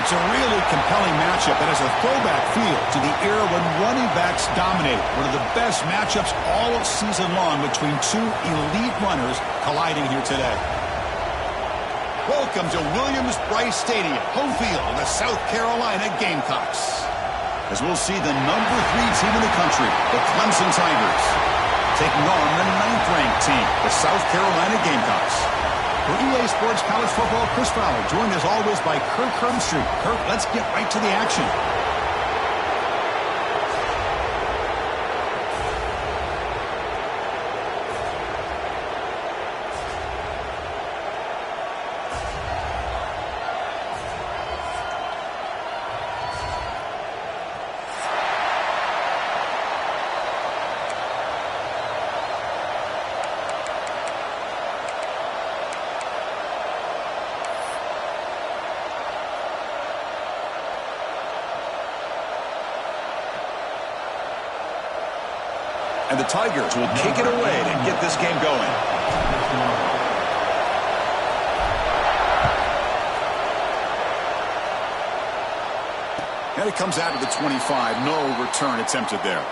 It's a really compelling matchup that has a throwback feel to the era when running backs dominated. One of the best matchups all season long between two elite runners colliding here today. Welcome to Williams-Brice Stadium, home field of the South Carolina Gamecocks. As we'll see the number 3 team in the country, the Clemson Tigers, taking on the 9th-ranked team, the South Carolina Gamecocks. For EA Sports College Football, Chris Fowler, joined as always by Kirk Herbstreit. Kirk, let's get right to the action. And the Tigers will kick it away to get this game going. And it comes out of the 25. No return attempted there.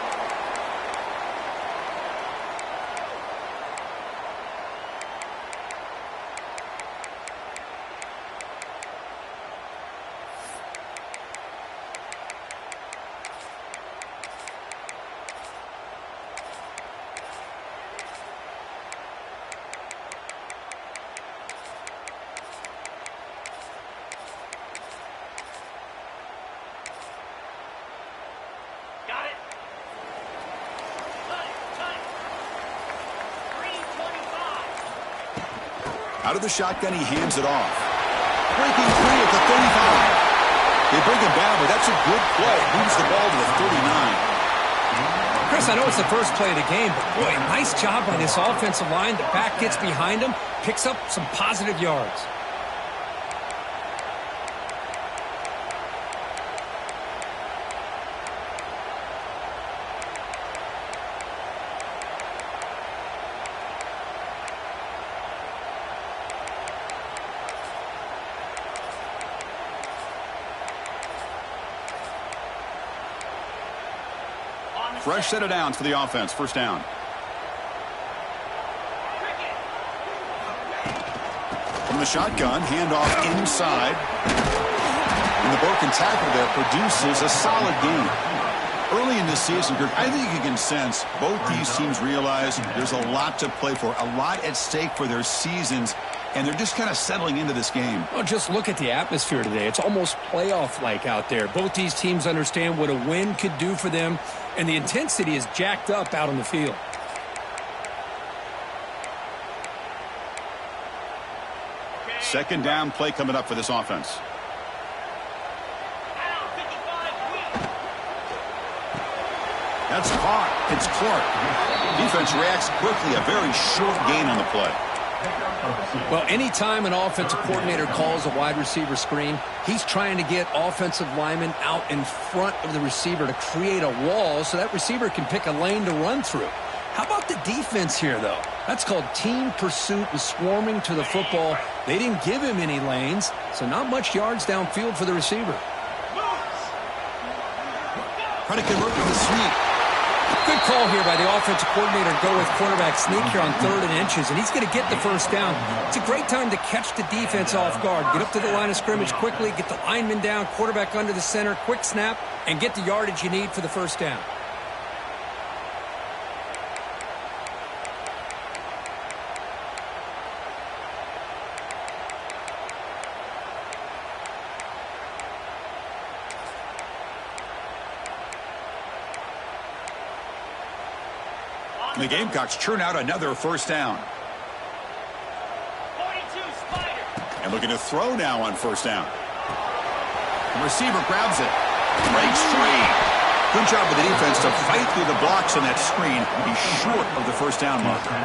Out of the shotgun, he hands it off. Breaking free at the 35. They bring him down, but that's a good play. Moves the ball to the 39. Chris, I know it's the first play of the game, but boy, nice job by this offensive line. The back gets behind him, picks up some positive yards. Fresh set of downs for the offense. First down. From the shotgun, handoff inside. And the broken tackle there produces a solid game. Early in this season, Kirk, I think you can sense both these teams realize there's a lot to play for, a lot at stake for their seasons, and they're just kind of settling into this game. Well, just look at the atmosphere today. It's almost playoff-like out there. Both these teams understand what a win could do for them, and the intensity is jacked up out on the field. Second down play coming up for this offense. That's caught. It's Clark. Defense reacts quickly. A very short gain on the play. Well, anytime an offensive coordinator calls a wide receiver screen, he's trying to get offensive linemen out in front of the receiver to create a wall so that receiver can pick a lane to run through. How about the defense here, though? That's called team pursuit and swarming to the football. They didn't give him any lanes, so not much yards downfield for the receiver. Try to convert with a sweep. Good call here by the offensive coordinator to go with quarterback sneak here on 3rd and inches, and he's going to get the first down. It's a great time to catch the defense off guard. Get up to the line of scrimmage quickly, get the lineman down, quarterback under the center, quick snap, and get the yardage you need for the first down. The Gamecocks churn out another first down. 42 Spider. And looking to throw now on first down. The receiver grabs it. Breaks free. Good job with the defense to fight through the blocks on that screen. He's short of the first down marker.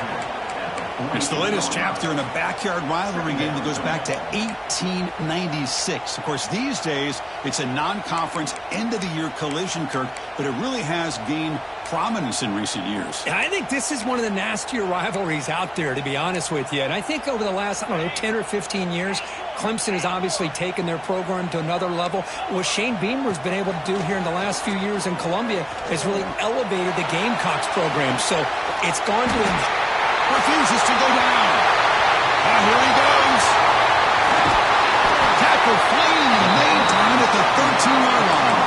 It's the latest chapter in a backyard rivalry game that goes back to 1896. Of course, these days, it's a non-conference end-of-the-year collision, Kirk, but it really has gained prominence in recent years. And I think this is one of the nastier rivalries out there, to be honest with you. And I think over the last, 10 or 15 years, Clemson has obviously taken their program to another level. What Shane Beamer has been able to do here in the last few years in Columbia has really elevated the Gamecocks program. So it's gone to him. Refuses to go down. And here he goes. Tackle fleeing and maintained at the 13-yard line.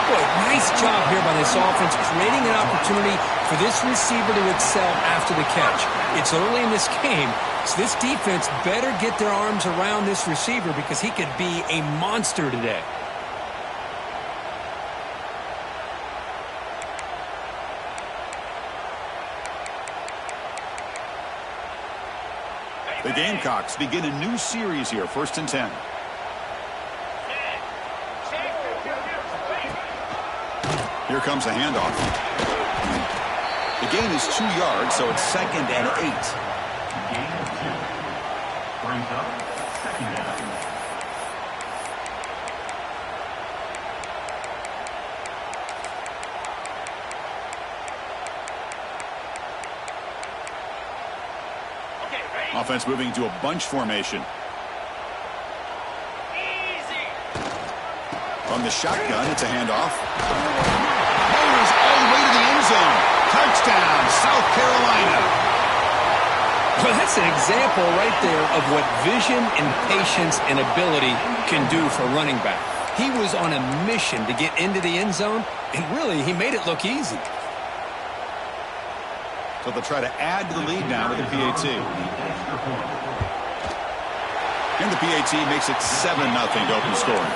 Boy, nice job here by this offense, creating an opportunity for this receiver to excel after the catch. It's early in this game, so this defense better get their arms around this receiver because he could be a monster today. The Gamecocks begin a new series here, 1st and 10. Here comes a handoff. The gain is 2 yards, so it's 2nd and 8. Brings up 2nd down. Offense moving to a bunch formation. From the shotgun, it's a handoff. Mowers all the way to the end zone. Touchdown, South Carolina. Well, that's an example right there of what vision and patience and ability can do for a running back. He was on a mission to get into the end zone, and really, he made it look easy. So they'll try to add to the lead now with the PAT. And the PAT makes it 7-0 to open scoring.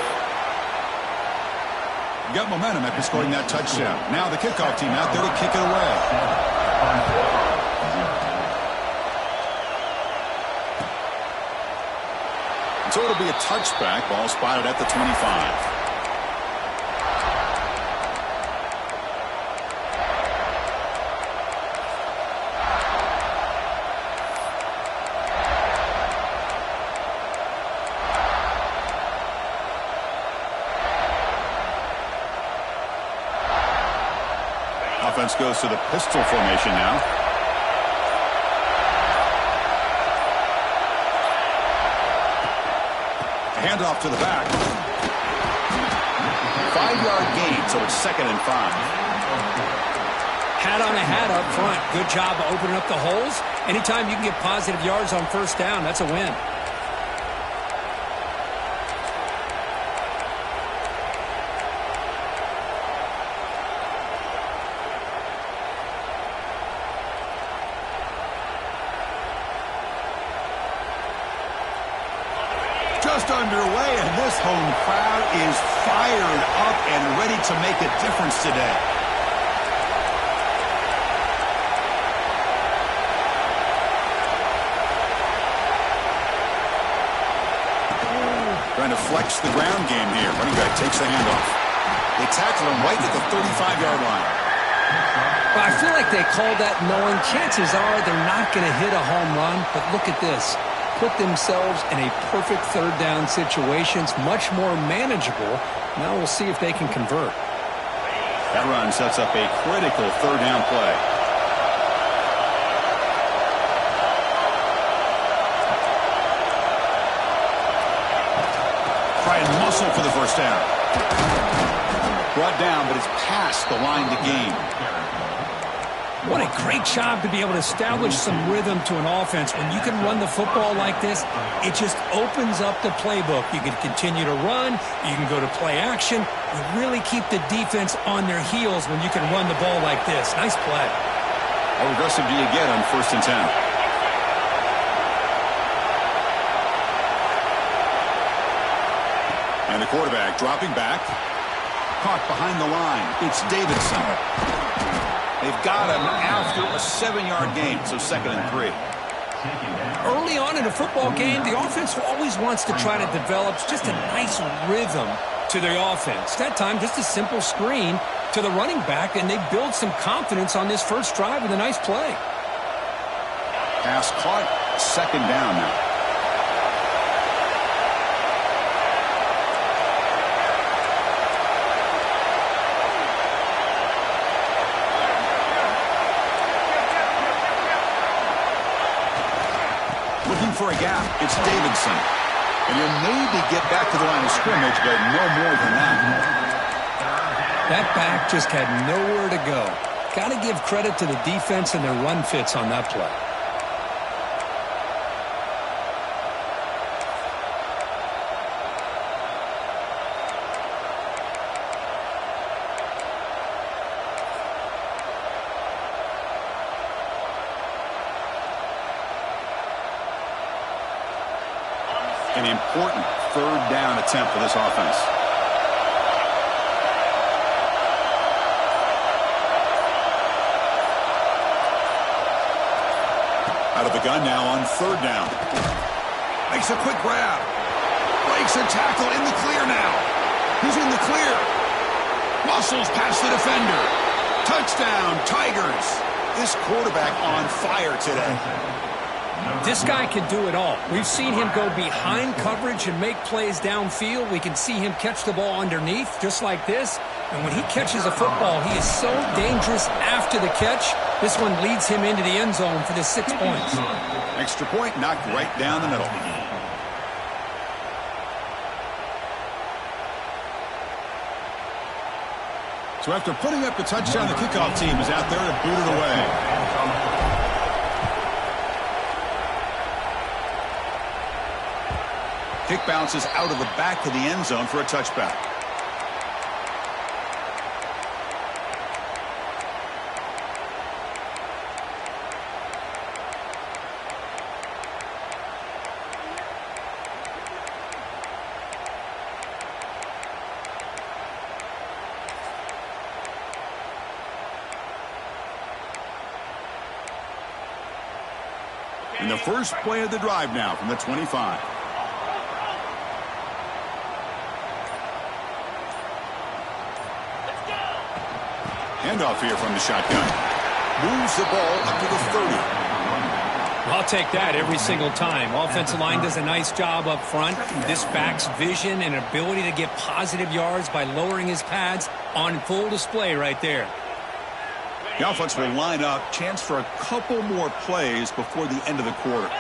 Got momentum after scoring that touchdown. Now the kickoff team out there to kick it away. So it'll be a touchback. Ball spotted at the 25. Offense goes to the pistol formation now. Handoff to the back. 5-yard gain, so it's 2nd and 5. Hat on a hat up front. Good job of opening up the holes. Anytime you can get positive yards on 1st down, that's a win. Just underway, and this home crowd is fired up and ready to make a difference today. Trying to flex the ground game here. Running back takes the handoff. They tackle him right at the 35-yard line. Well, I feel like they called that knowing chances are they're not going to hit a home run, but look at this. Put themselves in a perfect 3rd down situation. It's much more manageable. Now we'll see if they can convert. That run sets up a critical 3rd down play. Try and muscle for the 1st down. Brought down, but it's past the line to gain. What a great job to be able to establish some rhythm to an offense. When you can run the football like this, it just opens up the playbook. You can continue to run. You can go to play action. You really keep the defense on their heels when you can run the ball like this. Nice play. How aggressive do you get on 1st and 10? And the quarterback dropping back. Caught behind the line. It's Davidson. They've got him after a 7-yard gain, so 2nd and 3. Early on in a football game, the offense always wants to try to develop just a nice rhythm to their offense. That time, just a simple screen to the running back, and they build some confidence on this first drive with a nice play. Pass caught. Second down now. Looking for a gap. It's Davidson. And he'll maybe get back to the line of scrimmage, but no more than that. That back just had nowhere to go. Got to give credit to the defense and their run fits on that play. An important third down attempt for this offense. Out of the gun now on third down. Makes a quick grab. Breaks a tackle in the clear now. He's in the clear. Muscles past the defender. Touchdown, Tigers. This quarterback on fire today. This guy can do it all. We've seen him go behind coverage and make plays downfield. We can see him catch the ball underneath, just like this. And when he catches a football, he is so dangerous after the catch. This one leads him into the end zone for the 6 points. Extra point knocked right down the middle. So after putting up the touchdown, the kickoff team is out there to boot it away. Kick bounces out of the back of the end zone for a touchback. And the first play of the drive now from the 25. Handoff here from the shotgun. Moves the ball up to the 30. I'll take that every single time. Offensive line does a nice job up front. This back's vision and ability to get positive yards by lowering his pads on full display right there. The offense will line up. Chance for a couple more plays before the end of the quarter.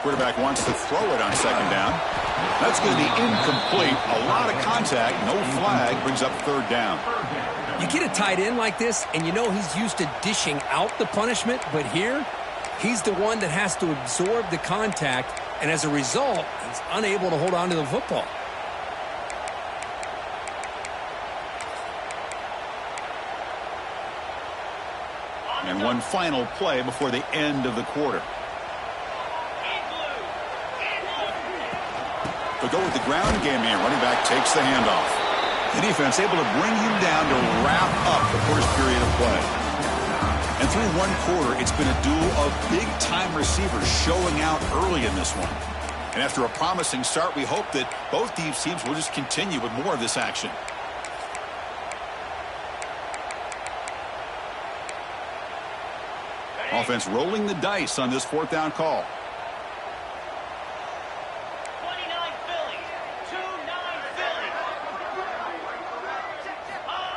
Quarterback wants to throw it on second down. That's going to be incomplete. A lot of contact. No flag. Brings up third down. You get a tight end like this, and you know he's used to dishing out the punishment, but here, he's the one that has to absorb the contact, and as a result, he's unable to hold on to the football. And one final play before the end of the quarter. They'll go with the ground game here. Running back takes the handoff. The defense able to bring him down to wrap up the first period of play. And through one quarter, it's been a duel of big-time receivers showing out early in this one. And after a promising start, we hope that both these teams will just continue with more of this action. Offense rolling the dice on this fourth down call. 29 Philly, 2-9 Philly.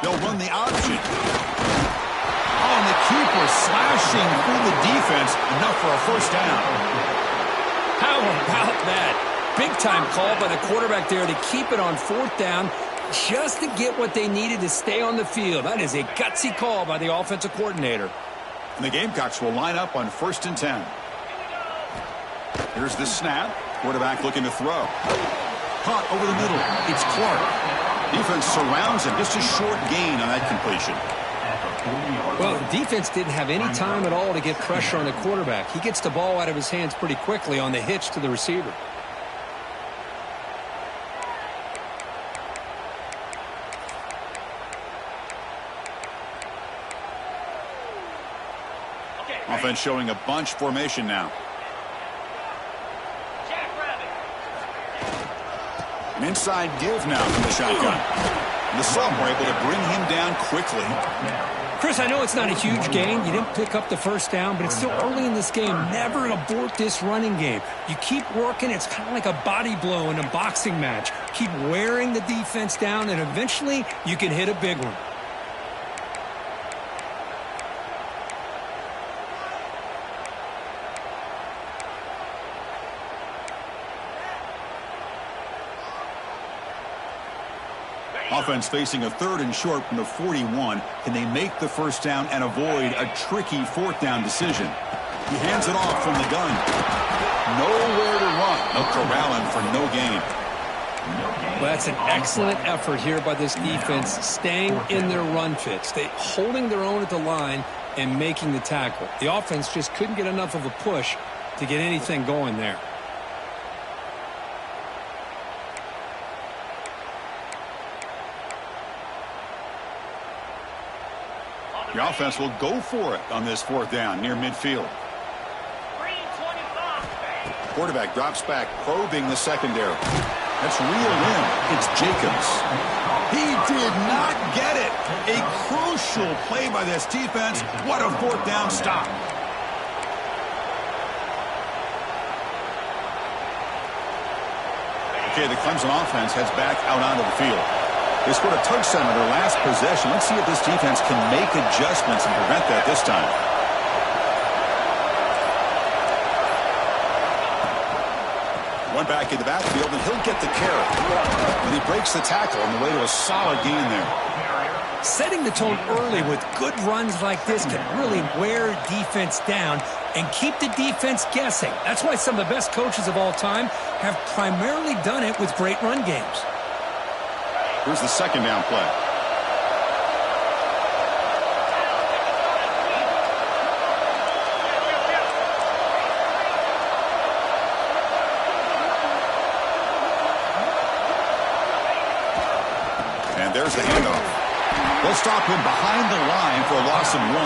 They'll run the option. Oh, and the keeper slashing through the defense. Enough for a first down. How about that? Big-time call by the quarterback there to keep it on fourth down just to get what they needed to stay on the field. That is a gutsy call by the offensive coordinator. And the Gamecocks will line up on 1st and 10. Here's the snap. Quarterback looking to throw. Caught over the middle. It's Clark. Defense surrounds him. Just a short gain on that completion. Well, the defense didn't have any time at all to get pressure on the quarterback. He gets the ball out of his hands pretty quickly on the hitch to the receiver. Offense showing a bunch formation now. An inside give now from the shotgun. And the sophomore able to bring him down quickly. Chris, I know it's not a huge gain. You didn't pick up the first down, but it's still early in this game. Never abort this running game. You keep working. It's kind of like a body blow in a boxing match. Keep wearing the defense down, and eventually you can hit a big one. Offense facing a 3rd and short from the 41. Can they make the first down and avoid a tricky 4th down decision? He hands it off from the gun. Nowhere to run. They'll corral him for no gain. Well, that's an excellent effort here by this defense, staying in their run fits. They holding their own at the line and making the tackle. The offense just couldn't get enough of a push to get anything going there. The offense will go for it on this 4th down near midfield. Quarterback drops back, probing the secondary. That's reeled in. It's Jacobs. He did not get it. A crucial play by this defense. What a 4th down stop. Okay, the Clemson offense heads back out onto the field. They scored a touchdown on their last possession. Let's see if this defense can make adjustments and prevent that this time. One back in the backfield, and he'll get the carry. And he breaks the tackle on the way to a solid gain there. Setting the tone early with good runs like this can really wear defense down and keep the defense guessing. That's why some of the best coaches of all time have primarily done it with great run games. Here's the 2nd down play. And there's the handoff. They'll stop him behind the line for a loss of 1.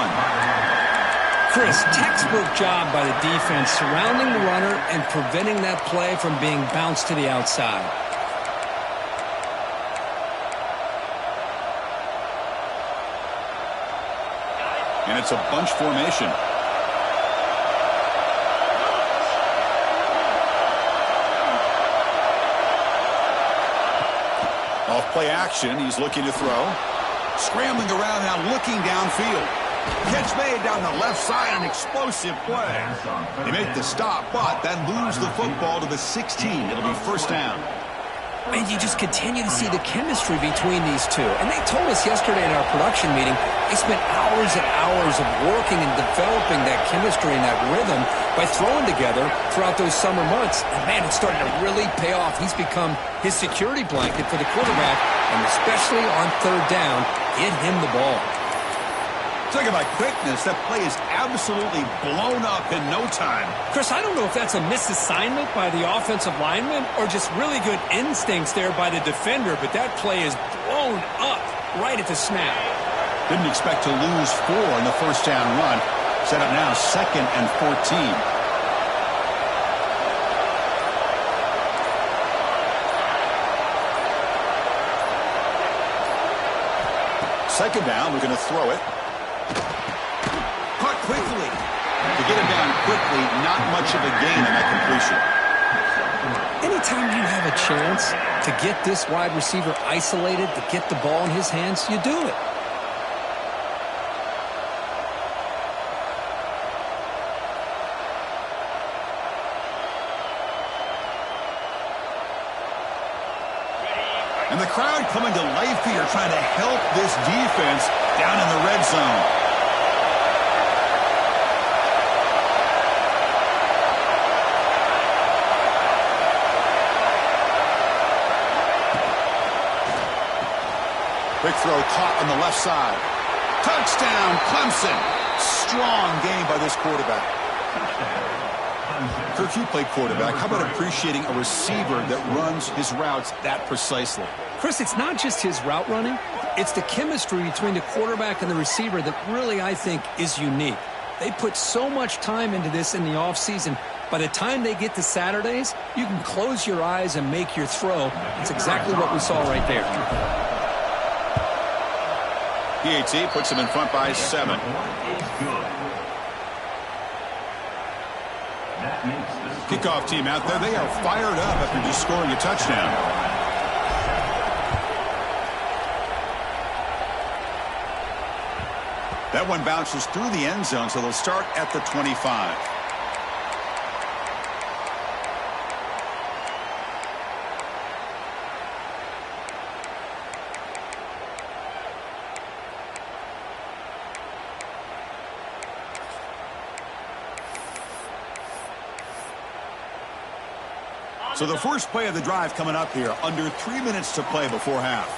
Chris, textbook job by the defense surrounding the runner and preventing that play from being bounced to the outside. And it's a bunch formation. Off play action. He's looking to throw. Scrambling around now, looking downfield. Catch made down the left side, an explosive play. They make the stop, but then lose the football to the 16. It'll be 1st down. And you just continue to see the chemistry between these two. And they told us yesterday in our production meeting, they spent hours and hours of working and developing that chemistry and that rhythm by throwing together throughout those summer months. And, man, it's starting to really pay off. He's become his security blanket for the quarterback, and especially on 3rd down, get him the ball. Talk about quickness. That play is absolutely blown up in no time. Chris, I don't know if that's a misassignment by the offensive lineman or just really good instincts there by the defender, but that play is blown up right at the snap. Didn't expect to lose 4 in the 1st down run. Set up now 2nd and 14. 2nd down, we're going to throw it. Caught quickly. To get him down quickly, not much of a gain on that completion. Anytime you have a chance to get this wide receiver isolated, to get the ball in his hands, you do it. And the crowd coming to life here, trying to help this defense down in the red zone. Quick throw caught on the left side. Touchdown, Clemson. Strong game by this quarterback. Kirk, you played quarterback. How about appreciating a receiver that runs his routes that precisely? Chris, it's not just his route running. It's the chemistry between the quarterback and the receiver that really, I think, is unique. They put so much time into this in the offseason. By the time they get to Saturdays, you can close your eyes and make your throw. It's exactly what we saw right there. PAT puts them in front by 7. Kickoff team out there. They are fired up after just scoring a touchdown. That one bounces through the end zone, so they'll start at the 25. So the first play of the drive coming up here, under 3 minutes to play before half.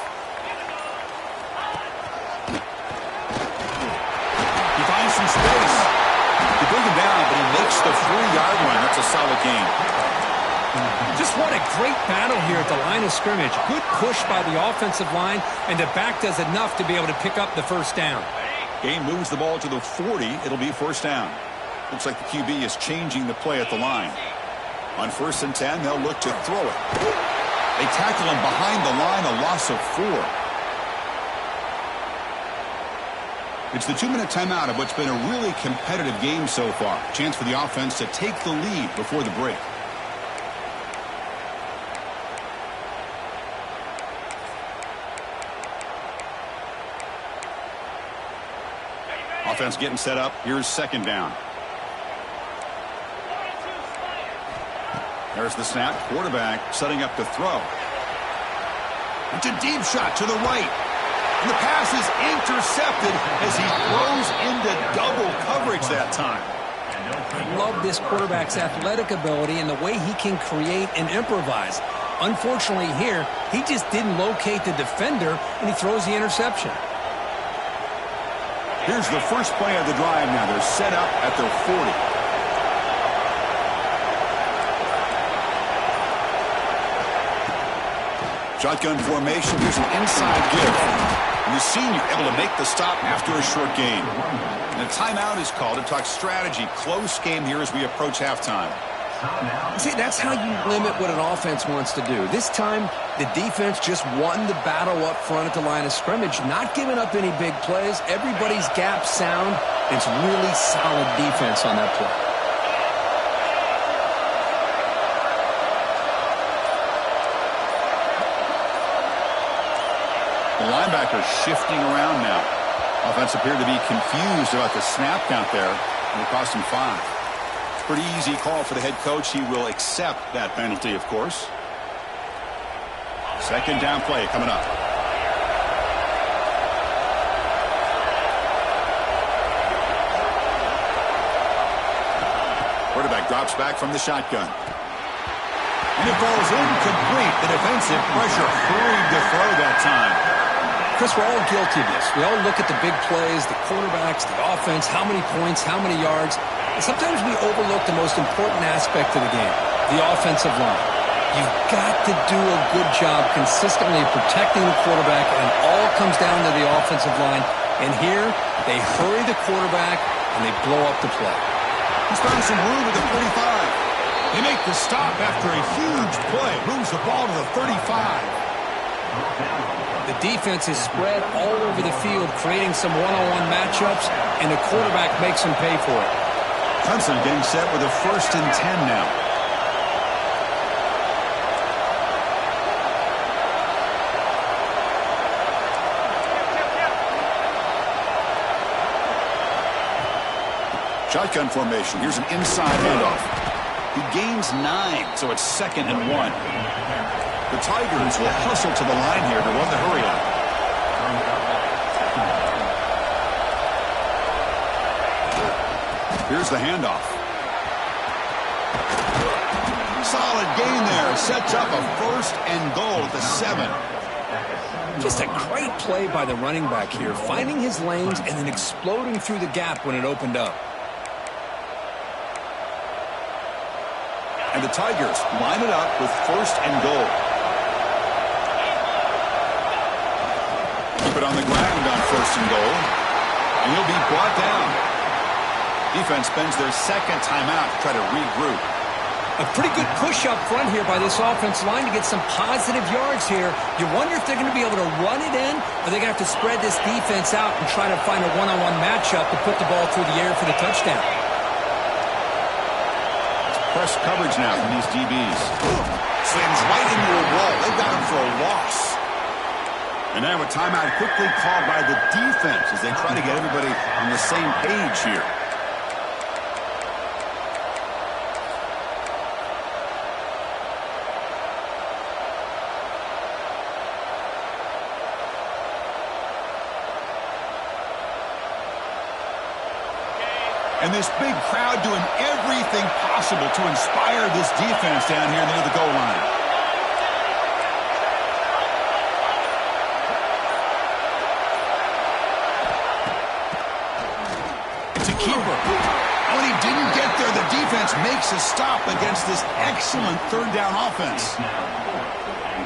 He finds some space. They bring him down, but he makes the 3-yard line. That's a solid gain. Just what a great battle here at the line of scrimmage. Good push by the offensive line, and the back does enough to be able to pick up the first down. Gain moves the ball to the 40. It'll be first down. Looks like the QB is changing the play at the line. On 1st and 10, they'll look to throw it. They tackle him behind the line, a loss of 4. It's the 2-minute timeout of what's been a really competitive game so far. Chance for the offense to take the lead before the break. Offense getting set up. Here's 2nd down. There's the snap. Quarterback setting up to throw. It's a deep shot to the right. And the pass is intercepted as he throws into double coverage that time. I love this quarterback's athletic ability and the way he can create and improvise. Unfortunately here, he just didn't locate the defender, and he throws the interception. Here's the first play of the drive now. They're set up at their 40. Shotgun formation. Here's an inside give. And the senior able to make the stop after a short gain. And a timeout is called to talk strategy. Close game here as we approach halftime. See, that's how you limit what an offense wants to do. This time, the defense just won the battle up front at the line of scrimmage, not giving up any big plays. Everybody's gap sound. It's really solid defense on that play. The linebacker shifting around now. Offense appeared to be confused about the snap count there, and it cost him 5. Pretty easy call for the head coach. He will accept that penalty, of course. 2nd down play coming up. Quarterback drops back from the shotgun. And it falls incomplete. The defensive pressure hurried to throw that time. Chris, we're all guilty of this. We all look at the big plays, the quarterbacks, the offense, how many points, how many yards. And sometimes we overlook the most important aspect of the game, the offensive line. You've got to do a good job consistently protecting the quarterback, and it all comes down to the offensive line. And here, they hurry the quarterback, and they blow up the play. He's found some room at the 45. They make the stop after a huge play. Moves the ball to the 35. The defense is spread all over the field, creating some one-on-one matchups, and the quarterback makes them pay for it. Clemson getting set with a 1st and 10 now. Shotgun formation. Here's an inside handoff. He gains 9, so it's 2nd and 1. The Tigers will hustle to the line here to run the hurry up. Here's the handoff. Solid gain there. Sets up a 1st and goal at the 7. Just a great play by the running back here, finding his lanes and then exploding through the gap when it opened up. And the Tigers line it up with 1st and goal. Keep it on the ground on 1st and goal. And he'll be brought down. Defense spends their 2nd timeout to try to regroup. A pretty good push up front here by this offensive line to get some positive yards here. You wonder if they're going to be able to run it in, or they're going to have to spread this defense out and try to find a one-on-one matchup to put the ball through the air for the touchdown. Press coverage now from these DBs. Slams right into a wall. They've got him for a loss. And now a timeout quickly called by the defense as they try to get everybody on the same page here. And this big crowd doing everything possible to inspire this defense down here near the goal line. It's a keeper. When he didn't get there, the defense makes a stop against this excellent third down offense.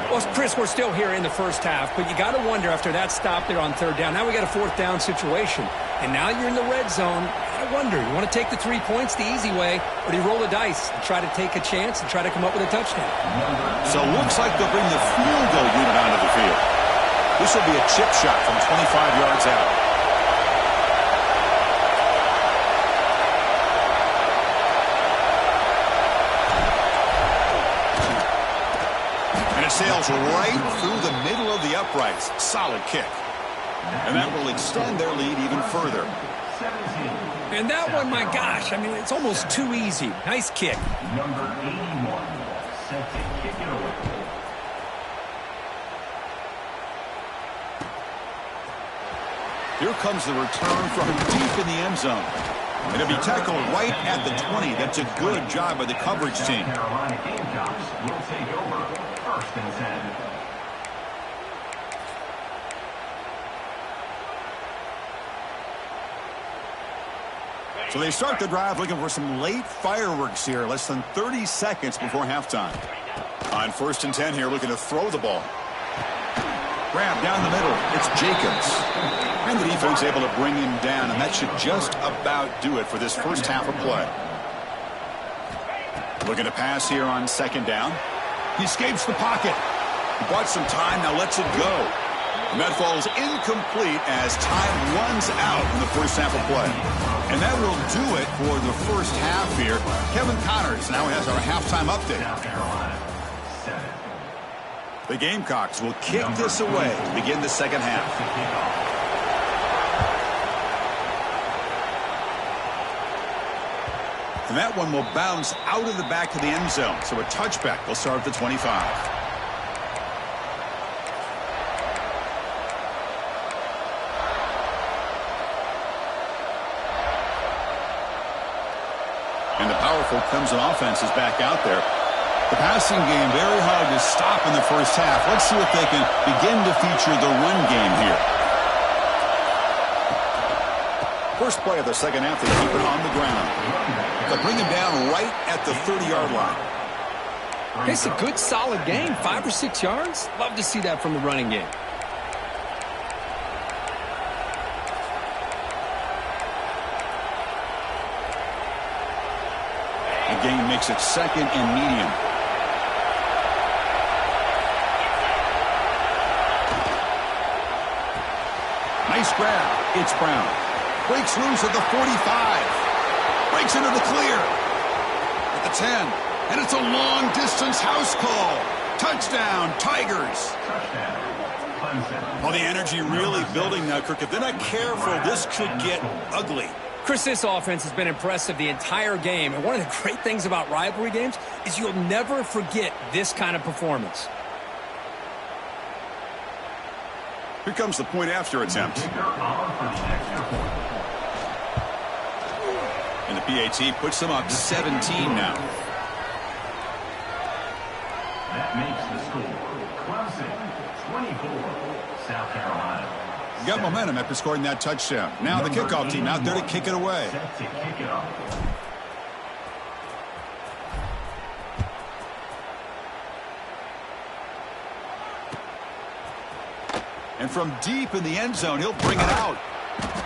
Well, Chris, we're still here in the first half, but you got to wonder after that stop there on third down. Now we got a fourth down situation, and now you're in the red zone. I wonder, you want to take the 3 points the easy way, or do you roll the dice and try to take a chance and try to come up with a touchdown? So it looks like they'll bring the field goal unit onto the field. This will be a chip shot from 25 yards out. And it sails right through the middle of the uprights. Solid kick. And that will extend their lead even further. And that one, my gosh, I mean, it's almost too easy. Nice kick. Number 81, set to kick it away. Here comes the return from deep in the end zone. And it'll be tackled right at the 20. That's a good job by the coverage team. Carolina Gamecocks will take over first and 10. So they start the drive looking for some late fireworks here, less than 30 seconds before halftime. On first and 10 here, looking to throw the ball. Grab down the middle. It's Jacobs. And the defense able to bring him down, and that should just about do it for this first half of play. Looking to pass here on second down. He escapes the pocket. He bought some time, now lets it go. And that falls incomplete as time runs out in the first half of play. And that will do it for the first half here. Kevin Connors now has our halftime update. The Gamecocks will kick this away to begin the second half. And that one will bounce out of the back of the end zone. So a touchback will start at the 25. And the powerful Clemson offense is back out there. The passing game very hard to stop in the first half. Let's see if they can begin to feature the run game here. First play of the second half, they keep it on the ground. They bring him down right at the 30-yard line. It's a good, solid game. 5 or 6 yards. Love to see that from the running game. The game makes it second and medium. Nice grab. It's Brown. Breaks loose at the 45. Breaks into the clear. At the 10. And it's a long-distance house call. Touchdown, Tigers. Well, the energy really building now, Kirk. If they're not careful, this could get ugly. Chris, this offense has been impressive the entire game. And one of the great things about rivalry games is you'll never forget this kind of performance. Here comes the point after attempt. And the PAT puts them up 17 now. That makes the score. Clemson, 24, South Carolina. Got momentum after scoring that touchdown. Now the kickoff team out there to kick it away. Set to kick it off. And from deep in the end zone, he'll bring it out.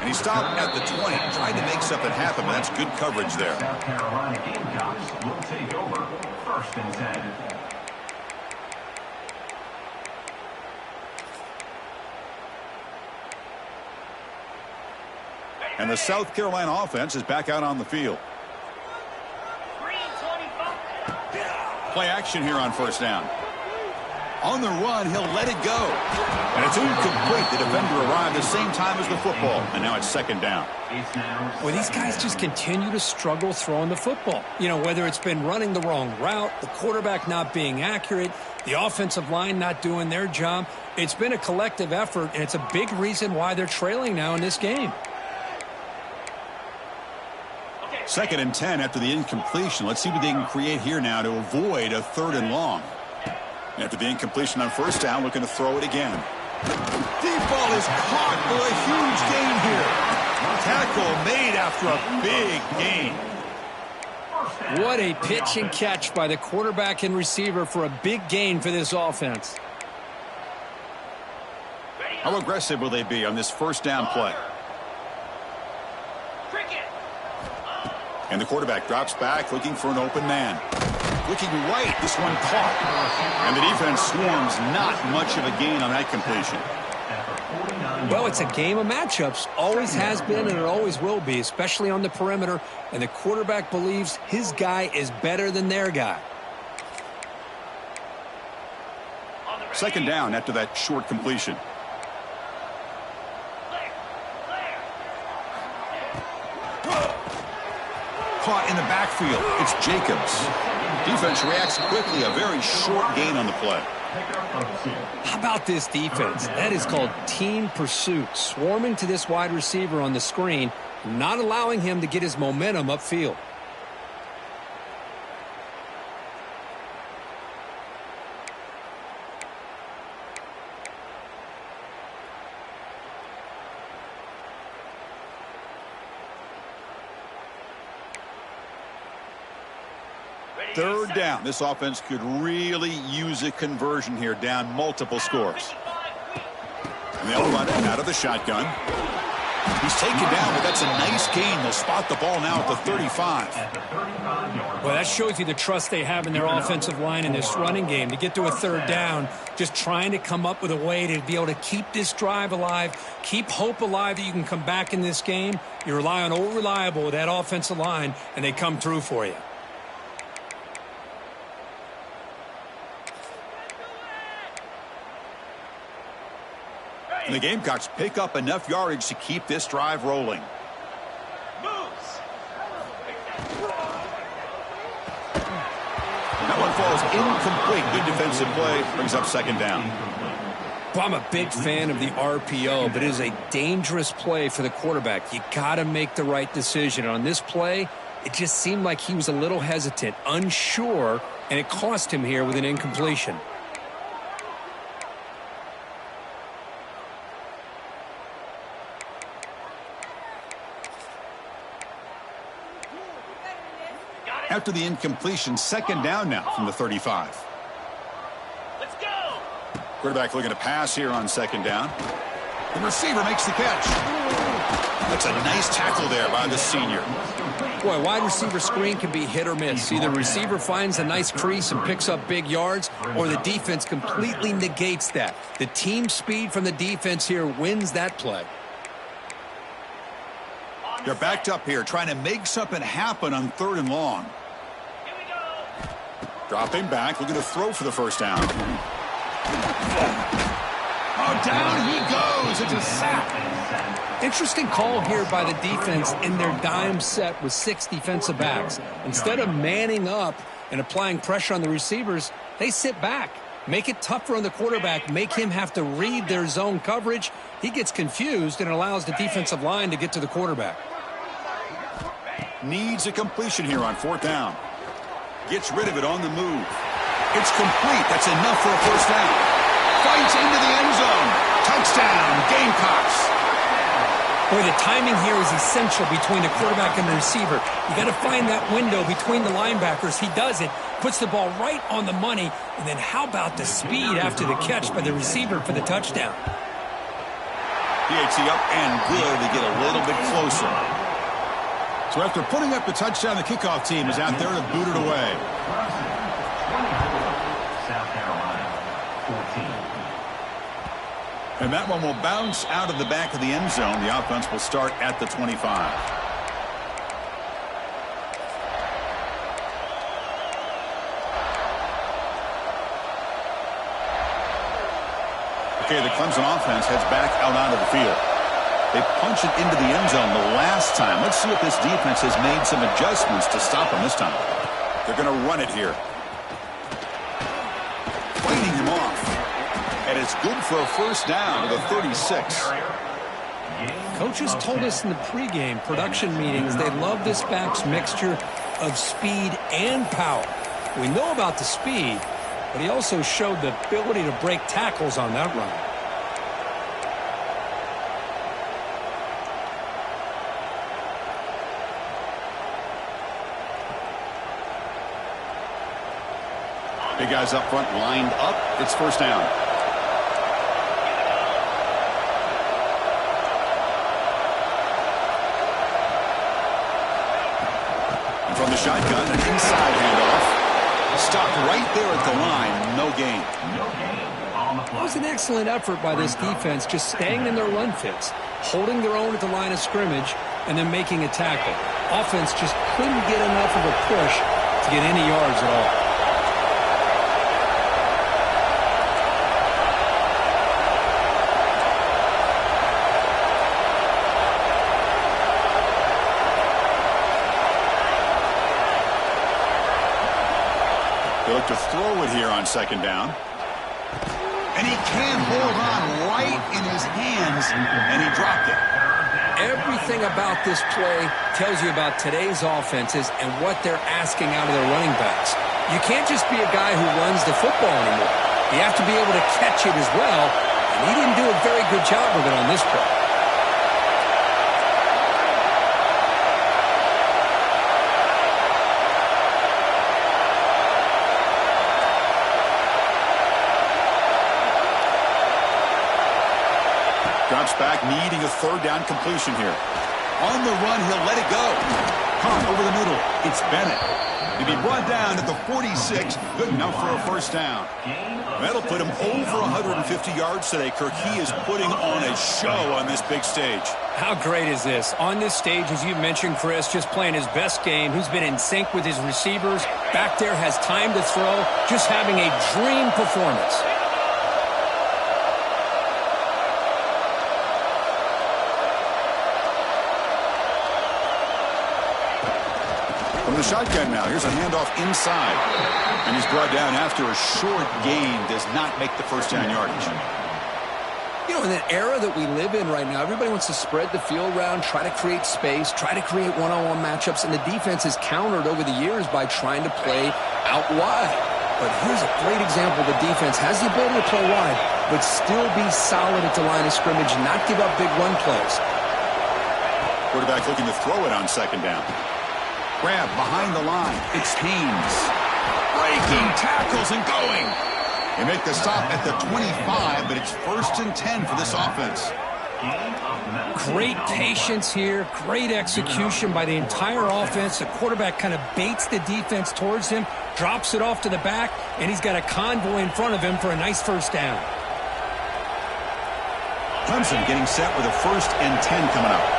And he stopped at the 20, trying to make something happen, but that's good coverage there. South Carolina Gamecocks will take over. First and 10. And the South Carolina offense is back out on the field. Green 25. Play action here on first down. On the run, he'll let it go. And it's incomplete. The defender arrived the same time as the football. And now it's second down. Well, these guys just continue to struggle throwing the football. You know, whether it's been running the wrong route, the quarterback not being accurate, the offensive line not doing their job. It's been a collective effort, and it's a big reason why they're trailing now in this game. Second and 10 after the incompletion. Let's see what they can create here now to avoid a third and long. After the incompletion on first down, looking to throw it again. Deep ball is caught for a huge gain here. Tackle made after a big gain. What a pitch and catch by the quarterback and receiver for a big gain for this offense. How aggressive will they be on this first down play? And the quarterback drops back, looking for an open man. Looking right, this one caught. And the defense swarms, not much of a gain on that completion. Well, it's a game of matchups. Always has been and it always will be, especially on the perimeter. And the quarterback believes his guy is better than their guy. Second down after that short completion. Caught in the backfield. It's Jacobs. Defense reacts quickly. A very short gain on the play. How about this defense? That is called team pursuit. Swarming to this wide receiver on the screen, not allowing him to get his momentum upfield. Third down. This offense could really use a conversion here, down multiple scores. And they'll run it out of the shotgun. He's taken down, but that's a nice gain. They'll spot the ball now at the 35. Well, that shows you the trust they have in their offensive line in this running game. To get to a third down, just trying to come up with a way to be able to keep this drive alive, keep hope alive that you can come back in this game. You rely on old reliable with that offensive line, and they come through for you. And the Gamecocks pick up enough yardage to keep this drive rolling. That one falls incomplete. Good defensive play. Brings up second down. Well, I'm a big fan of the RPO, but it is a dangerous play for the quarterback. You got to make the right decision. On this play, it just seemed like he was a little hesitant, unsure, and it cost him here with an incompletion. After the incompletion, second down now from the 35. Let's go. Quarterback looking to pass here on second down. The receiver makes the catch. That's a nice tackle there by the senior. Boy, wide receiver screen can be hit or miss. Either receiver finds a nice crease and picks up big yards, or the defense completely negates that. The team speed from the defense here wins that play. They're backed up here, trying to make something happen on third and long. Here we go. Dropping back, looking to throw for the first down. Oh, down he goes. It's a sack. Interesting call here by the defense in their dime set with 6 defensive backs. Instead of manning up and applying pressure on the receivers, they sit back. Make it tougher on the quarterback. Make him have to read their zone coverage. He gets confused and allows the defensive line to get to the quarterback. Needs a completion here on fourth down. Gets rid of it on the move. It's complete. That's enough for a first down. Fights into the end zone. Touchdown, Gamecocks. Boy, the timing here is essential between the quarterback and the receiver. You got to find that window between the linebackers. He does it, puts the ball right on the money, and then how about the speed after the catch by the receiver for the touchdown? PAT up and good to get a little bit closer. So after putting up the touchdown, the kickoff team is out there to boot it away. South Carolina, 14. And that one will bounce out of the back of the end zone. The offense will start at the 25. Okay, the Clemson offense heads back out onto the field. They punch it into the end zone the last time. Let's see if this defense has made some adjustments to stop them this time. They're going to run it here. Fighting him off. And it's good for a first down to the 36. Coaches told us in the pregame production meetings they love this back's mixture of speed and power. We know about the speed, but he also showed the ability to break tackles on that run. Big guys up front lined up. It's first down. And from the shotgun, an inside handoff. Stopped right there at the line. No gain. It was an excellent effort by this defense, just staying in their run fits, holding their own at the line of scrimmage, and then making a tackle. Offense just couldn't get enough of a push to get any yards at all. They look to throw it here on second down. And he can't hold on right in his hands, and he dropped it. Everything about this play tells you about today's offenses and what they're asking out of their running backs. You can't just be a guy who runs the football anymore. You have to be able to catch it as well, and he didn't do a very good job of it on this play. Drops back, needing a third down completion here. On the run, he'll let it go. Caught over the middle. It's Bennett. He'll be brought down at the 46. Good enough for a first down. That'll put him over 150 yards today, Kirk. He is putting on a show on this big stage. How great is this? On this stage, as you mentioned, Chris, just playing his best game. He's been in sync with his receivers. Back there, has time to throw. Just having a dream performance. From the shotgun now, here's a handoff inside. And he's brought down after a short gain. Does not make the first down yardage. You know, in that era that we live in right now, everybody wants to spread the field around, try to create space, try to create one-on-one matchups, and the defense has countered over the years by trying to play out wide. But here's a great example. The defense has the ability to play wide, but still be solid at the line of scrimmage, not give up big run plays. Quarterback looking to throw it on second down. Grab behind the line. It's Haynes. Breaking tackles and going. They make the stop at the 25, but it's 1st and 10 for this offense. Great patience here. Great execution by the entire offense. The quarterback kind of baits the defense towards him, drops it off to the back, and he's got a convoy in front of him for a nice first down. Clemson getting set with a 1st and 10 coming up.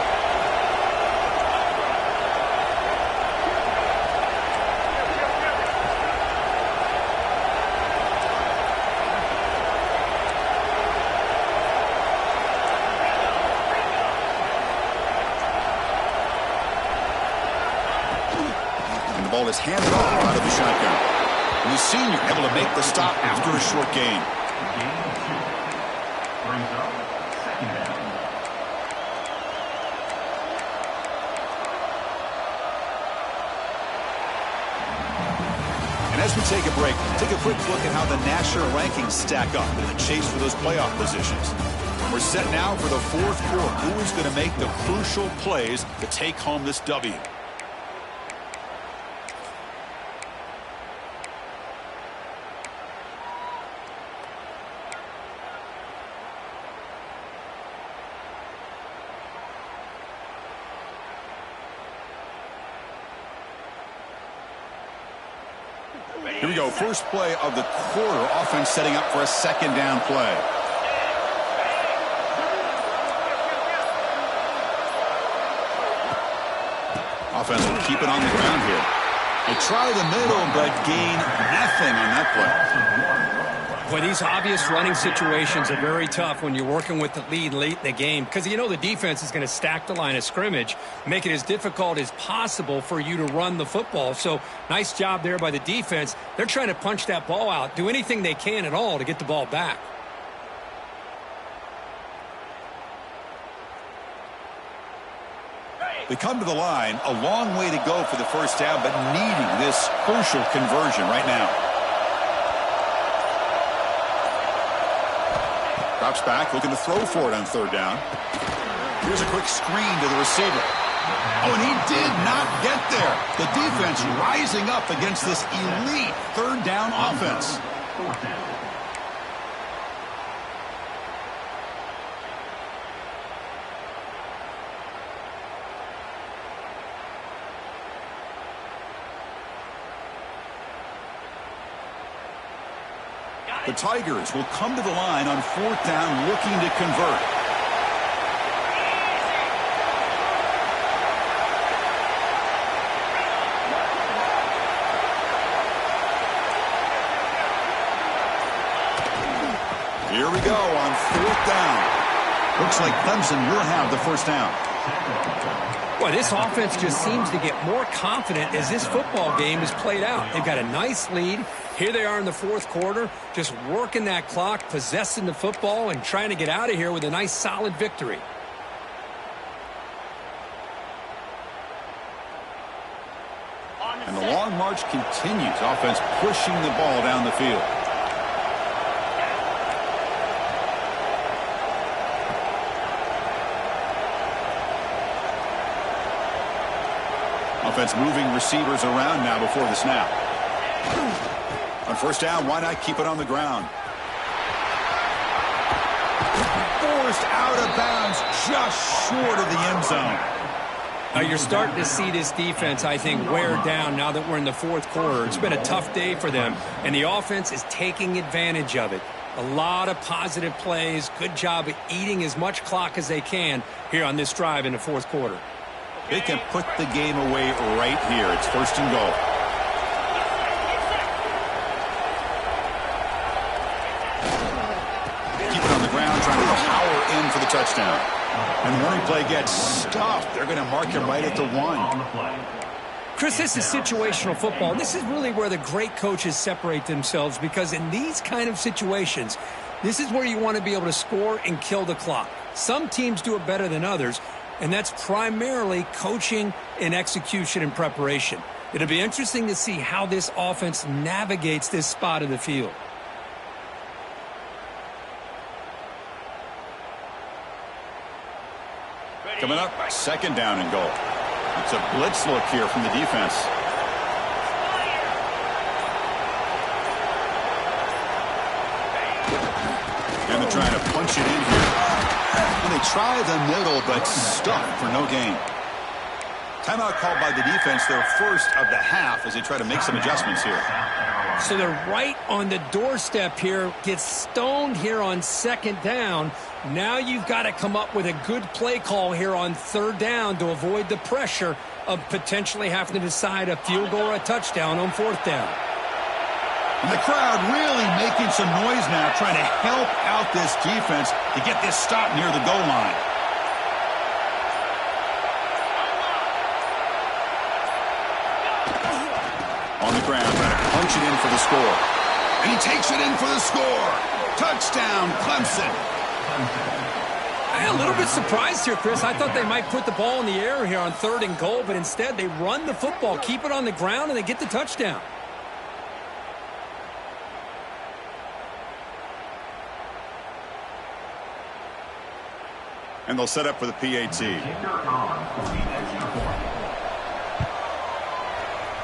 Ball is handed off out of the shotgun. And the senior able to make the stop after a short gain. Brings up second down. And as we take a break, take a quick look at how the national rankings stack up in the chase for those playoff positions. We're set now for the 4th quarter. Who is going to make the crucial plays to take home this W? Here we go. First play of the quarter. Offense setting up for a second down play. Offense will keep it on the ground here. They try the middle, but gain nothing on that play. Boy, these obvious running situations are very tough when you're working with the lead late in the game because you know the defense is going to stack the line of scrimmage, make it as difficult as possible for you to run the football. So nice job there by the defense. They're trying to punch that ball out, do anything they can at all to get the ball back. They come to the line, a long way to go for the first down, but needing this crucial conversion right now. Drops back, looking to throw for it on third down. Here's a quick screen to the receiver. Oh, and he did not get there. The defense rising up against this elite third down offense. The Tigers will come to the line on fourth down looking to convert. Here we go on fourth down. Looks like Clemson will have the first down. Boy, this offense just seems to get more confident as this football game is played out. They've got a nice lead. Here they are in the fourth quarter, just working that clock, possessing the football, and trying to get out of here with a nice, solid victory. And the long march continues. Offense pushing the ball down the field. Offense moving receivers around now before the snap. On first down, why not keep it on the ground? Forced out of bounds, just short of the end zone. You're starting to see this defense, I think, wear down now that we're in the fourth quarter. It's been a tough day for them, and the offense is taking advantage of it. A lot of positive plays. Good job of eating as much clock as they can here on this drive in the fourth quarter. They can put the game away right here. It's first and goal. Keep it on the ground, trying to power in for the touchdown. And the running play gets stuffed. They're going to mark him right at the 1. Chris, this is situational football. This is really where the great coaches separate themselves because in these kind of situations, this is where you want to be able to score and kill the clock. Some teams do it better than others. And that's primarily coaching and execution and preparation. It'll be interesting to see how this offense navigates this spot of the field. Coming up, second down and goal. It's a blitz look here from the defense. And they're trying to punch it in here. And they try the middle, but stuffed for no gain. Timeout called by the defense, their first of the half, as they try to make some adjustments here. So they're right on the doorstep here. Gets stoned here on second down. Now you've got to come up with a good play call here on third down to avoid the pressure of potentially having to decide a field goal or a touchdown on fourth down. And the crowd really making some noise now, trying to help out this defense to get this stop near the goal line. On the ground, trying to punch it in for the score. And he takes it in for the score. Touchdown, Clemson. I'm a little bit surprised here, Chris. I thought they might put the ball in the air here on third and goal, but instead they run the football, keep it on the ground, and they get the touchdown. And they'll set up for the PAT.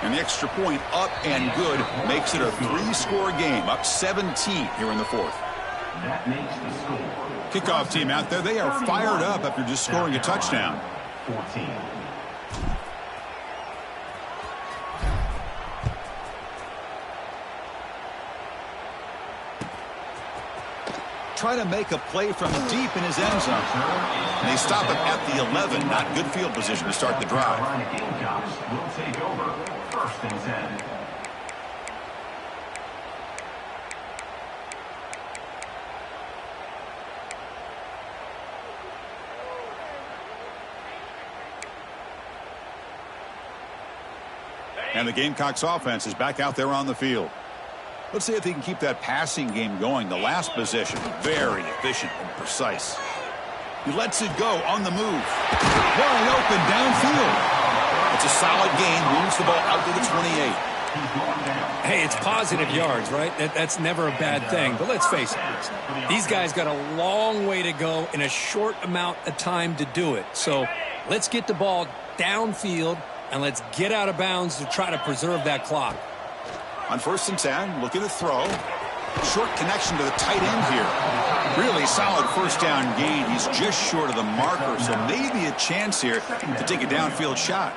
And the extra point up and good makes it a 3-score game, up 17 here in the fourth. That makes the score. Kickoff team out there, they are fired up after just scoring a touchdown. 14. try to make a play from deep in his end zone. And they stop him at the 11. Not good field position to start the drive. Gamecocks will take over 1st and 10. And the Gamecocks offense is back out there on the field. Let's see if they can keep that passing game going. The last possession, very efficient and precise. He lets it go on the move. Wide open downfield. It's a solid gain. Moves the ball out to the 28. Hey, it's positive yards, right? That's never a bad thing. But let's face it, these guys got a long way to go in a short amount of time to do it. So let's get the ball downfield and let's get out of bounds to try to preserve that clock. On 1st and 10, looking to throw. Short connection to the tight end here. Really solid 1st down gain. He's just short of the marker, so maybe a chance here to take a downfield shot.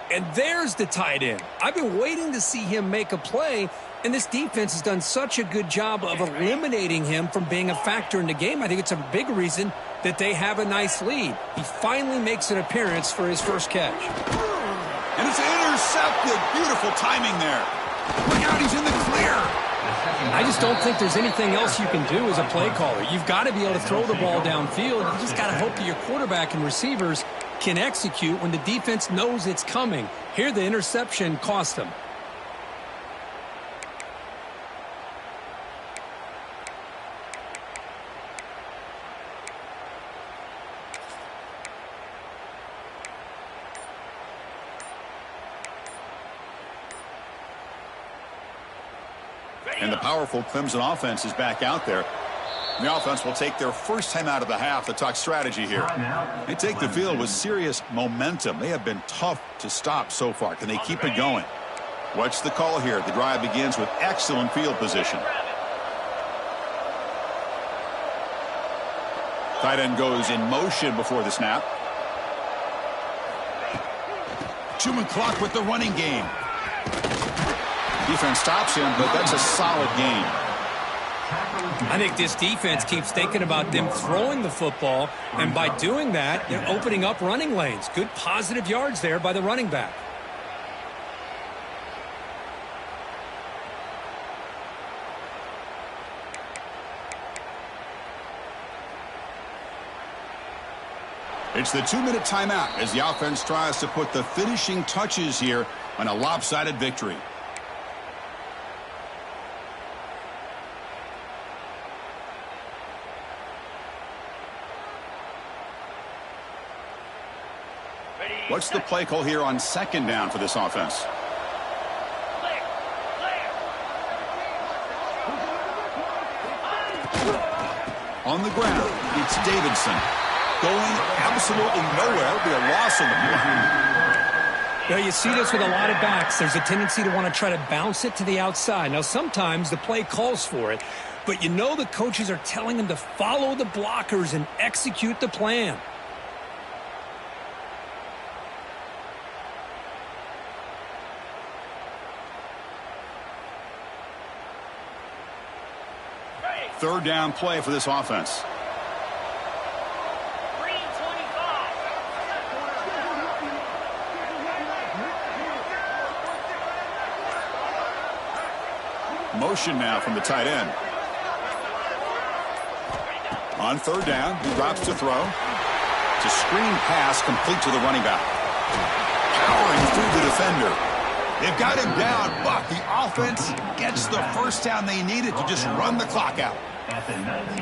And there's the tight end. I've been waiting to see him make a play, and this defense has done such a good job of eliminating him from being a factor in the game. I think it's a big reason that they have a nice lead. He finally makes an appearance for his first catch. And it's intercepted. Beautiful timing there. Look out, he's in the clear. I just don't think there's anything else you can do as a play caller. You've got to be able to throw the ball downfield. You just got to hope that your quarterback and receivers can execute when the defense knows it's coming. Here, the interception cost them. And the powerful Clemson offense is back out there. The offense will take their first time out of the half to talk strategy here. They take the field with serious momentum. They have been tough to stop so far. Can they keep it going? What's the call here? The drive begins with excellent field position. Tight end goes in motion before the snap. Chewing clock with the running game. Defense stops him, but that's a solid gain. I think this defense keeps thinking about them throwing the football, and by doing that, they're opening up running lanes. Good positive yards there by the running back. It's the 2-minute timeout as the offense tries to put the finishing touches here on a lopsided victory. What's the play call here on 2nd down for this offense? On the ground, it's Davidson. Going absolutely nowhere. It'll be a loss on the play. You know, you see this with a lot of backs. There's a tendency to want to try to bounce it to the outside. Now, sometimes the play calls for it, but you know the coaches are telling them to follow the blockers and execute the plan. Third down play for this offense. Green 25. Motion now from the tight end. On 3rd down, he drops to throw. It's a screen pass complete to the running back. Powering through the defender. They've got him down, but the offense gets the first down they needed to just run the clock out.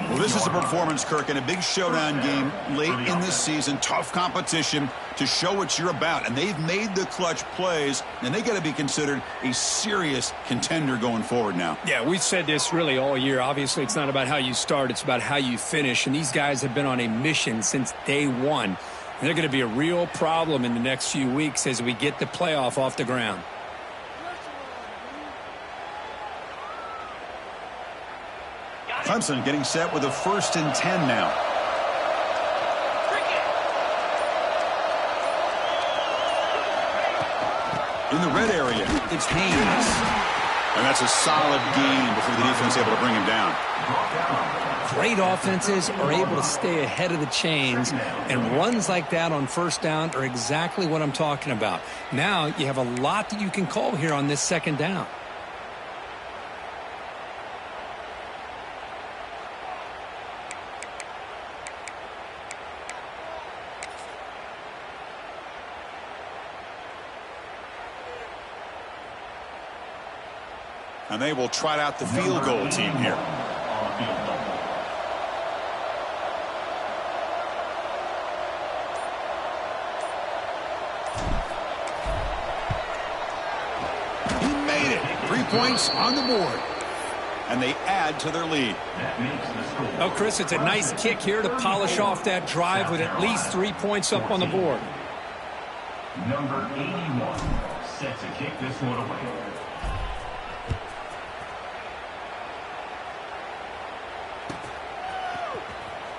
Well, this is a performance, Kirk, in a big showdown game late in this season. Tough competition to show what you're about. And they've made the clutch plays, and they got to be considered a serious contender going forward now. Yeah, we've said this really all year. Obviously, it's not about how you start. It's about how you finish. And these guys have been on a mission since day one. And they're going to be a real problem in the next few weeks as we get the playoff off the ground. Clemson getting set with a 1st and 10 now. In the red area, it's Haynes. And that's a solid gain before the defense able to bring him down. Great offenses are able to stay ahead of the chains, and runs like that on first down are exactly what I'm talking about. Now you have a lot that you can call here on this second down. And they will trot out the field goal team here. He made it. 3 points on the board. And they add to their lead. Oh, Chris, it's a nice kick here to polish off that drive with at least 3 points up on the board. Number 81 set to kick this one away.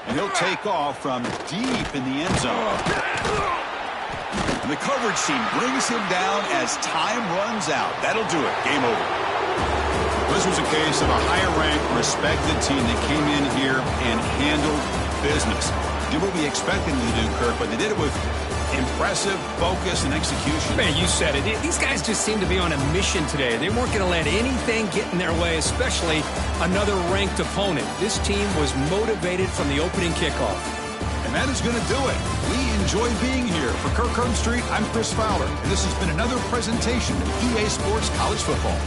And he'll take off from deep in the end zone. And the coverage team brings him down as time runs out. That'll do it. Game over. This was a case of a higher-ranked, respected team that came in here and handled business. Did what we expected them to do, Kirk, but they did it with impressive focus and execution. Man, you said it. These guys just seem to be on a mission today. They weren't going to let anything get in their way, especially another ranked opponent. This team was motivated from the opening kickoff. And that is going to do it. We enjoy being here. For Kirk Herbstreit, I'm Chris Fowler, and this has been another presentation of EA Sports College Football.